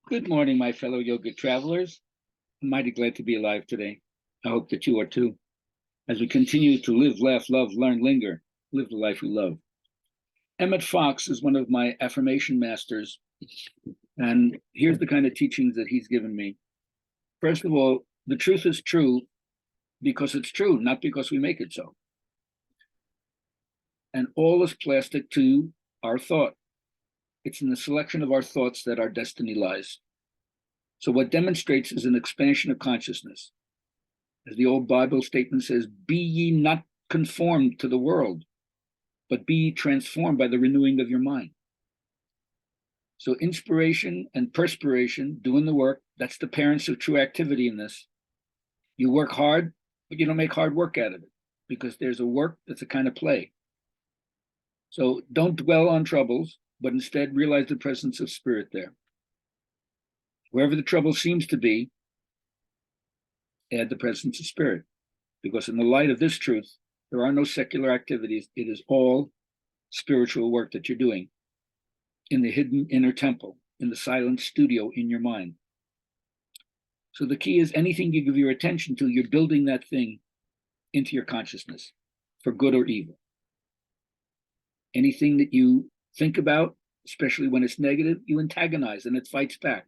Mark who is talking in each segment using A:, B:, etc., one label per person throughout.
A: Good morning, my fellow yoga travelers. I'm mighty glad to be alive today. I hope that you are too. As we continue to live, laugh, love, learn, linger, live the life we love. Emmett Fox is one of my affirmation masters, and here's the kind of teachings that he's given me. First of all, the truth is true because it's true, not because we make it so. And all is plastic to our thought. It's in the selection of our thoughts that our destiny lies. So what demonstrates is an expansion of consciousness. As the old Bible statement says, be ye not conformed to the world, but be ye transformed by the renewing of your mind. So inspiration and perspiration, doing the work, that's the parents of true activity in this. You work hard, but you don't make hard work out of it because there's a work that's a kind of play. So don't dwell on troubles, but instead realize the presence of spirit there. Wherever the trouble seems to be, add the presence of spirit. Because in the light of this truth, there are no secular activities. It is all spiritual work that you're doing in the hidden inner temple, in the silent studio in your mind. So the key is anything you give your attention to, you're building that thing into your consciousness for good or evil. Anything that you think about, especially when it's negative, you antagonize and it fights back.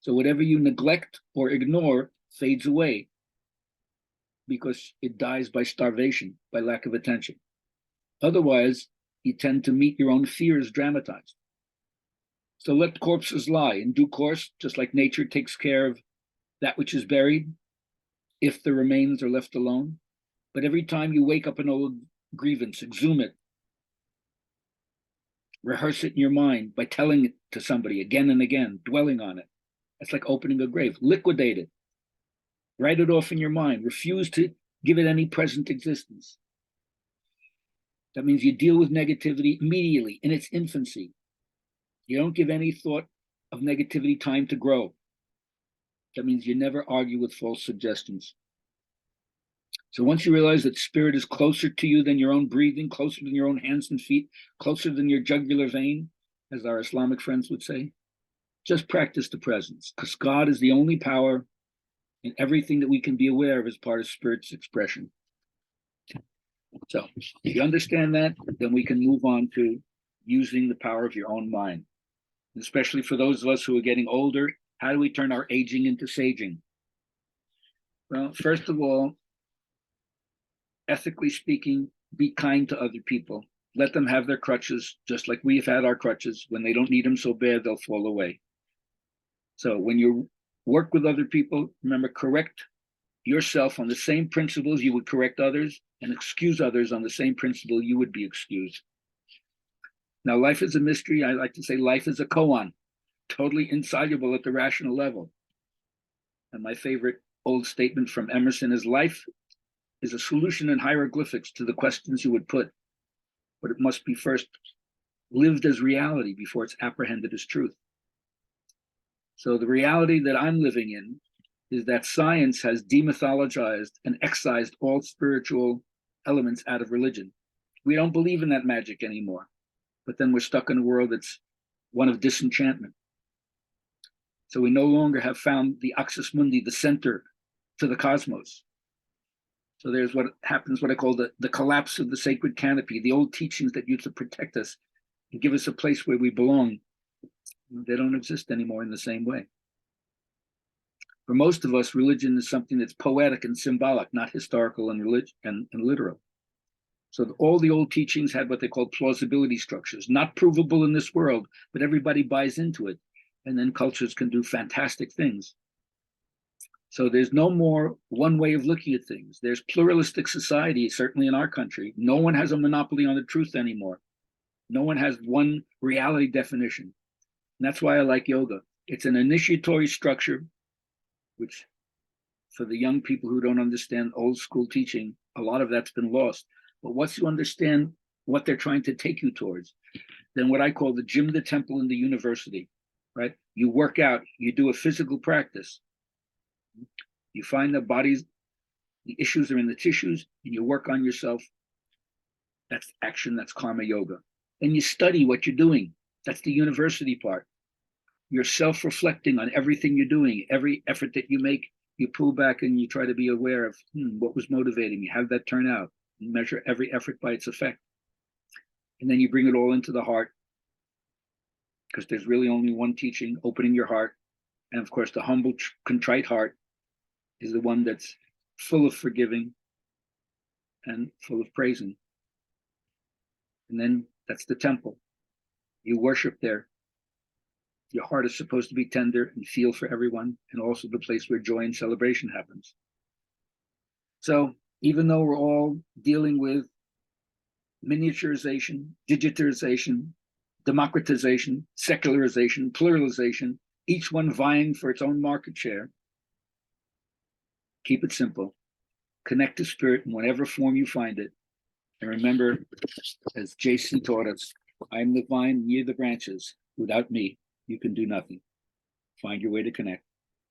A: So whatever you neglect or ignore fades away because it dies by starvation, by lack of attention. Otherwise, you tend to meet your own fears dramatized. So let corpses lie in due course, just like nature takes care of that which is buried, if the remains are left alone. But every time you wake up an old grievance, exhume it, rehearse it in your mind by telling it to somebody again and again, dwelling on it. That's like opening a grave. Liquidate it. Write it off in your mind. Refuse to give it any present existence. That means you deal with negativity immediately in its infancy. You don't give any thought of negativity time to grow. That means you never argue with false suggestions. So once you realize that spirit is closer to you than your own breathing, closer than your own hands and feet, closer than your jugular vein, as our Islamic friends would say, just practice the presence, because God is the only power, and everything that we can be aware of is part of spirit's expression. So if you understand that, then we can move on to using the power of your own mind. Especially for those of us who are getting older, how do we turn our aging into saging? Well, first of all, ethically speaking, be kind to other people. Let them have their crutches, just like we've had our crutches. When they don't need them so bad, they'll fall away. So when you work with other people, remember, correct yourself on the same principles you would correct others, and excuse others on the same principle you would be excused. Now, life is a mystery. I like to say life is a koan, totally insoluble at the rational level. And my favorite old statement from Emerson is life is a solution in hieroglyphics to the questions you would put, but it must be first lived as reality before it's apprehended as truth. So the reality that I'm living in is that science has demythologized and excised all spiritual elements out of religion. We don't believe in that magic anymore, but then we're stuck in a world that's one of disenchantment. So we no longer have found the axis mundi, the center to the cosmos. So there's what happens, what I call the collapse of the sacred canopy, the old teachings that used to protect us and give us a place where we belong. They don't exist anymore in the same way. For most of us, religion is something that's poetic and symbolic, not historical and literal. So all the old teachings had what they called plausibility structures, not provable in this world, but everybody buys into it. And then cultures can do fantastic things. So there's no more one way of looking at things. There's pluralistic society, certainly in our country. No one has a monopoly on the truth anymore. No one has one reality definition. And that's why I like yoga. It's an initiatory structure, which for the young people who don't understand old school teaching, a lot of that's been lost. But once you understand what they're trying to take you towards, then what I call the gym, the temple, and the university, right? You work out, you do a physical practice. You find the bodies, the issues are in the tissues, and you work on yourself. That's action, that's karma yoga. And you study what you're doing. That's the university part. You're self-reflecting on everything you're doing, every effort that you make. You pull back and you try to be aware of what was motivating me. How did that turn out? And measure every effort by its effect. And then you bring it all into the heart, because there's really only one teaching, opening your heart. And of course, the humble, contrite heart is the one that's full of forgiving and full of praising. And then that's the temple. You worship there. Your heart is supposed to be tender and feel for everyone, and also the place where joy and celebration happens. So even though we're all dealing with miniaturization, digitization, democratization, secularization, pluralization, each one vying for its own market share, keep it simple. Connect to spirit in whatever form you find it. And remember, as Jason taught us, I'm the vine, ye the branches. Without me, you can do nothing. Find your way to connect.